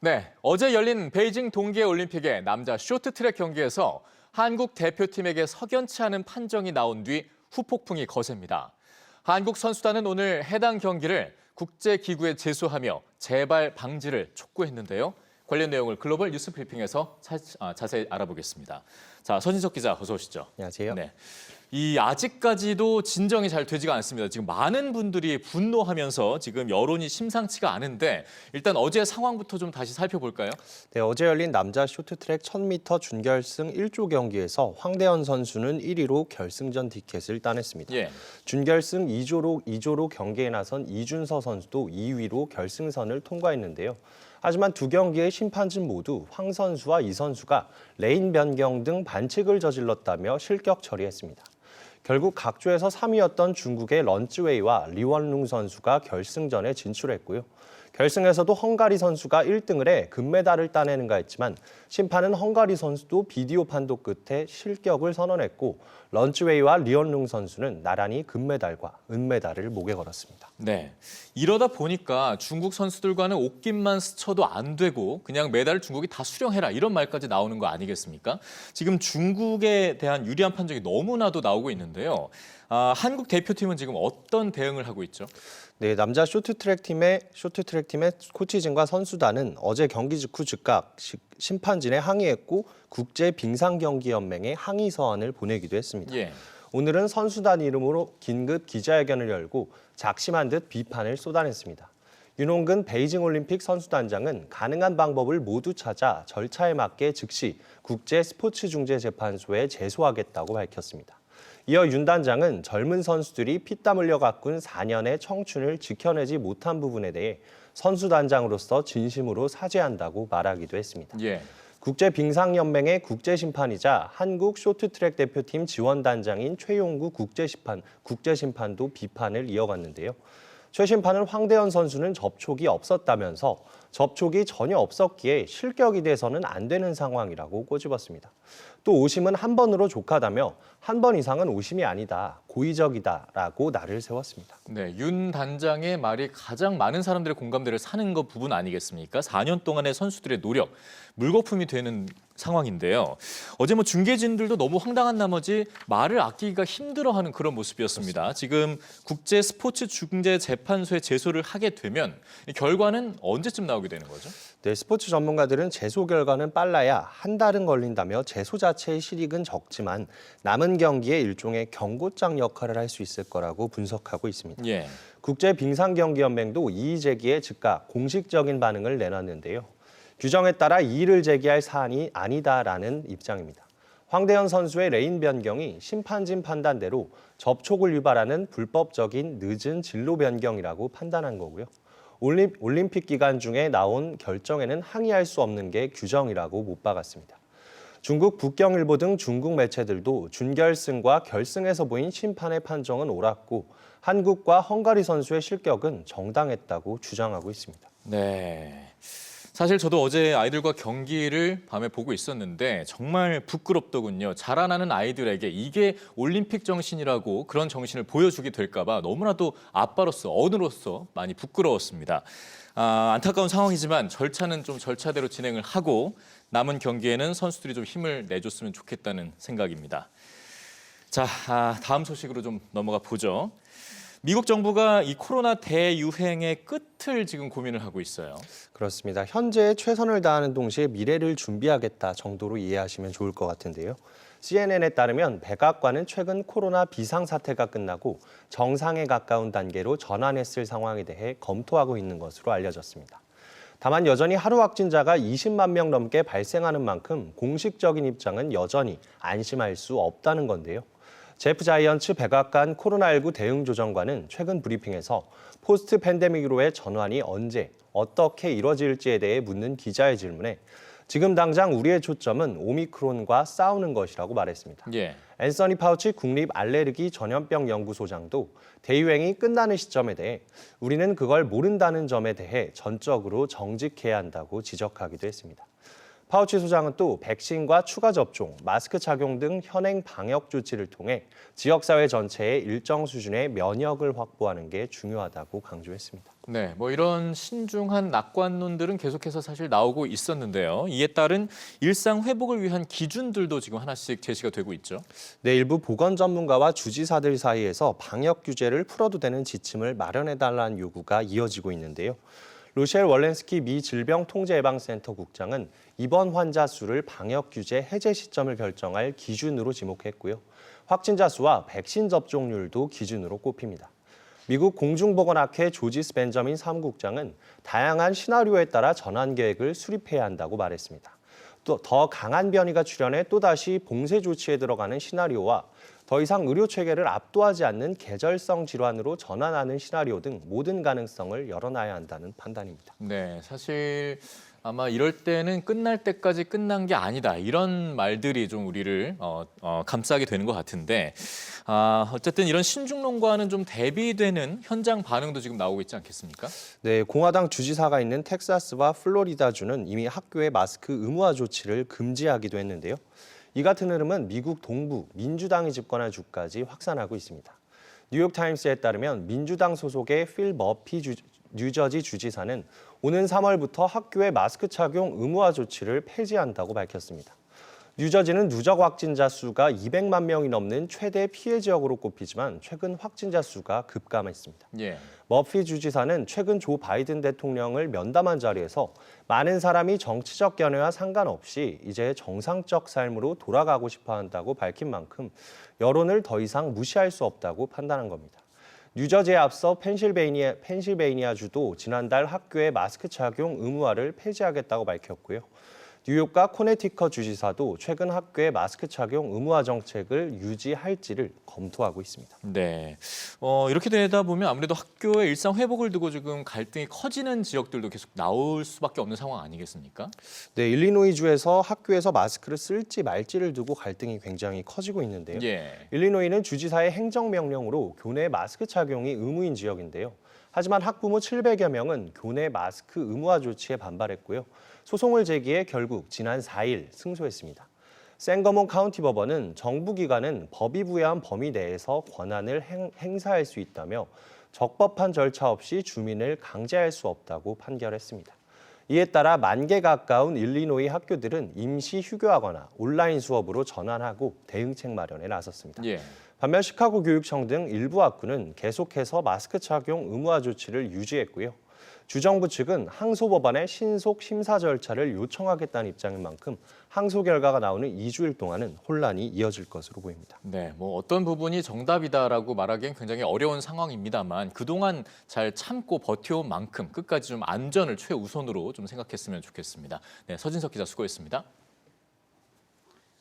네, 어제 열린 베이징 동계올림픽의 남자 쇼트트랙 경기에서 한국 대표팀에게 석연치 않은 판정이 나온 뒤 후폭풍이 거셉니다. 한국 선수단은 오늘 해당 경기를 국제기구에 제소하며 재발 방지를 촉구했는데요. 관련 내용을 글로벌 뉴스 브리핑에서 자세히 알아보겠습니다. 자, 서진석 기자 어서 오시죠. 안녕하세요. 네. 아직까지도 진정이 잘 되지가 않습니다. 지금 많은 분들이 분노하면서 지금 여론이 심상치가 않은데 일단 어제 상황부터 좀 다시 살펴볼까요? 네, 어제 열린 남자 쇼트트랙 1000m 준결승 1조 경기에서 황대현 선수는 1위로 결승전 티켓을 따냈습니다. 예. 준결승 2조로 경기에 나선 이준서 선수도 2위로 결승선을 통과했는데요. 하지만 두 경기의 심판진 모두 황 선수와 이 선수가 레인 변경 등 반칙을 저질렀다며 실격 처리했습니다. 결국 각 조에서 3위였던 중국의 런쯔웨이와 리원룽 선수가 결승전에 진출했고요. 결승에서도 헝가리 선수가 1등을 해 금메달을 따내는가 했지만 심판은 헝가리 선수도 비디오 판독 끝에 실격을 선언했고 런쯔웨이와 리원룽 선수는 나란히 금메달과 은메달을 목에 걸었습니다. 네, 이러다 보니까 중국 선수들과는 옷깃만 스쳐도 안 되고 그냥 메달을 중국이 다 수령해라 이런 말까지 나오는 거 아니겠습니까? 지금 중국에 대한 유리한 판정이 너무나도 나오고 있는데요. 한국 대표팀은 지금 어떤 대응을 하고 있죠? 네, 남자 쇼트트랙 팀의 코치진과 선수단은 어제 경기 직후 즉각 심판진에 항의했고 국제빙상경기연맹에 항의 서한을 보내기도 했습니다. 예. 오늘은 선수단 이름으로 긴급 기자회견을 열고 작심한 듯 비판을 쏟아냈습니다. 윤홍근 베이징올림픽 선수단장은 가능한 방법을 모두 찾아 절차에 맞게 즉시 국제스포츠중재재판소에 제소하겠다고 밝혔습니다. 이어 윤 단장은 젊은 선수들이 피땀 흘려 가꾼 4년의 청춘을 지켜내지 못한 부분에 대해 선수단장으로서 진심으로 사죄한다고 말하기도 했습니다. 예. 국제빙상연맹의 국제심판이자 한국 쇼트트랙 대표팀 지원단장인 최용구 국제심판도 비판을 이어갔는데요. 최 심판은 황대현 선수는 접촉이 없었다면서 접촉이 전혀 없었기에 실격이 돼서는 안 되는 상황이라고 꼬집었습니다. 또 오심은 한 번으로 족하다며 한 번 이상은 오심이 아니다, 고의적이다라고 날을 세웠습니다. 네, 윤 단장의 말이 가장 많은 사람들의 공감대를 사는 것 부분 아니겠습니까? 4년 동안의 선수들의 노력, 물거품이 되는 상황인데요. 어제 중계진들도 너무 황당한 나머지 말을 아끼기가 힘들어하는 그런 모습이었습니다. 그렇습니다. 지금 국제스포츠중재재판소에 제소를 하게 되면 결과는 언제쯤 나오게 되는 거죠? 네, 스포츠 전문가들은 제소 결과는 빨라야 한 달은 걸린다며 제소 자체의 실익은 적지만 남은 경기에 일종의 경고장 역할을 할 수 있을 거라고 분석하고 있습니다. 예. 국제빙상경기연맹도 이의 제기에 즉각 공식적인 반응을 내놨는데요. 규정에 따라 이의를 제기할 사안이 아니다라는 입장입니다. 황대현 선수의 레인 변경이 심판진 판단대로 접촉을 유발하는 불법적인 늦은 진로 변경이라고 판단한 거고요. 올림픽 기간 중에 나온 결정에는 항의할 수 없는 게 규정이라고 못 박았습니다. 중국 북경일보 등 중국 매체들도 준결승과 결승에서 보인 심판의 판정은 옳았고 한국과 헝가리 선수의 실격은 정당했다고 주장하고 있습니다. 네. 사실 저도 어제 아이들과 경기를 밤에 보고 있었는데 정말 부끄럽더군요. 자라나는 아이들에게 이게 올림픽 정신이라고 그런 정신을 보여주게 될까 봐 너무나도 아빠로서, 어른으로서 많이 부끄러웠습니다. 안타까운 상황이지만 절차는 좀 절차대로 진행을 하고 남은 경기에는 선수들이 좀 힘을 내줬으면 좋겠다는 생각입니다. 자, 다음 소식으로 좀 넘어가 보죠. 미국 정부가 이 코로나 대유행의 끝을 지금 고민을 하고 있어요. 그렇습니다. 현재에 최선을 다하는 동시에 미래를 준비하겠다 정도로 이해하시면 좋을 것 같은데요. CNN에 따르면 백악관은 최근 코로나 비상사태가 끝나고 정상에 가까운 단계로 전환했을 상황에 대해 검토하고 있는 것으로 알려졌습니다. 다만 여전히 하루 확진자가 20만 명 넘게 발생하는 만큼 공식적인 입장은 여전히 안심할 수 없다는 건데요. 제프 자이언츠 백악관 코로나19 대응조정관은 최근 브리핑에서 포스트 팬데믹으로의 전환이 언제, 어떻게 이뤄질지에 대해 묻는 기자의 질문에 지금 당장 우리의 초점은 오미크론과 싸우는 것이라고 말했습니다. 예. 앤서니 파우치 국립 알레르기 전염병 연구소장도 대유행이 끝나는 시점에 대해 우리는 그걸 모른다는 점에 대해 전적으로 정직해야 한다고 지적하기도 했습니다. 파우치 소장은 또 백신과 추가 접종, 마스크 착용 등 현행 방역 조치를 통해 지역사회 전체에 일정 수준의 면역을 확보하는 게 중요하다고 강조했습니다. 네, 뭐 이런 신중한 낙관론들은 계속해서 사실 나오고 있었는데요. 이에 따른 일상 회복을 위한 기준들도 지금 하나씩 제시가 되고 있죠. 네, 일부 보건 전문가와 주지사들 사이에서 방역 규제를 풀어도 되는 지침을 마련해달라는 요구가 이어지고 있는데요. 로셸 월렌스키 미 질병통제예방센터 국장은 입원 환자 수를 방역 규제 해제 시점을 결정할 기준으로 지목했고요. 확진자 수와 백신 접종률도 기준으로 꼽힙니다. 미국 공중보건학회 조지스 벤저민 사무국장은 다양한 시나리오에 따라 전환 계획을 수립해야 한다고 말했습니다. 또 더 강한 변이가 출현해 또다시 봉쇄 조치에 들어가는 시나리오와 더 이상 의료 체계를 압도하지 않는 계절성 질환으로 전환하는 시나리오 등 모든 가능성을 열어놔야 한다는 판단입니다. 네, 사실 아마 이럴 때는 끝날 때까지 끝난 게 아니다. 이런 말들이 좀 우리를 감싸게 되는 것 같은데 어쨌든 이런 신중론과는 좀 대비되는 현장 반응도 지금 나오고 있지 않겠습니까? 네, 공화당 주지사가 있는 텍사스와 플로리다주는 이미 학교의 마스크 의무화 조치를 금지하기도 했는데요. 이 같은 흐름은 미국 동부 민주당이 집권한 주까지 확산하고 있습니다. 뉴욕타임스에 따르면 민주당 소속의 필 머피 뉴저지 주지사는 오는 3월부터 학교의 마스크 착용 의무화 조치를 폐지한다고 밝혔습니다. 뉴저지는 누적 확진자 수가 200만 명이 넘는 최대 피해 지역으로 꼽히지만 최근 확진자 수가 급감했습니다. 예. 머피 주지사는 최근 조 바이든 대통령을 면담한 자리에서 많은 사람이 정치적 견해와 상관없이 이제 정상적 삶으로 돌아가고 싶어 한다고 밝힌 만큼 여론을 더 이상 무시할 수 없다고 판단한 겁니다. 뉴저지에 앞서 펜실베이니아주도 지난달 학교의 마스크 착용 의무화를 폐지하겠다고 밝혔고요. 뉴욕과 코네티컷 주지사도 최근 학교의 마스크 착용 의무화 정책을 유지할지를 검토하고 있습니다. 네, 이렇게 되다 보면 아무래도 학교의 일상 회복을 두고 지금 갈등이 커지는 지역들도 계속 나올 수밖에 없는 상황 아니겠습니까? 네, 일리노이주에서 학교에서 마스크를 쓸지 말지를 두고 갈등이 굉장히 커지고 있는데요. 예. 일리노이는 주지사의 행정명령으로 교내 마스크 착용이 의무인 지역인데요. 하지만 학부모 700여 명은 교내 마스크 의무화 조치에 반발했고요. 소송을 제기해 결국 지난 4일 승소했습니다. 샌거몬 카운티 법원은 정부 기관은 법이 부여한 범위 내에서 권한을 행사할 수 있다며 적법한 절차 없이 주민을 강제할 수 없다고 판결했습니다. 이에 따라 10,000개 가까운 일리노이 학교들은 임시 휴교하거나 온라인 수업으로 전환하고 대응책 마련에 나섰습니다. 예. 반면 시카고 교육청 등 일부 학교는 계속해서 마스크 착용 의무화 조치를 유지했고요. 주정부 측은 항소 법안의 신속 심사 절차를 요청하겠다는 입장인 만큼 항소 결과가 나오는 2주일 동안은 혼란이 이어질 것으로 보입니다. 네, 뭐 어떤 부분이 정답이다라고 말하기엔 굉장히 어려운 상황입니다만 그동안 잘 참고 버텨온 만큼 끝까지 좀 안전을 최우선으로 좀 생각했으면 좋겠습니다. 네, 서진석 기자 수고했습니다.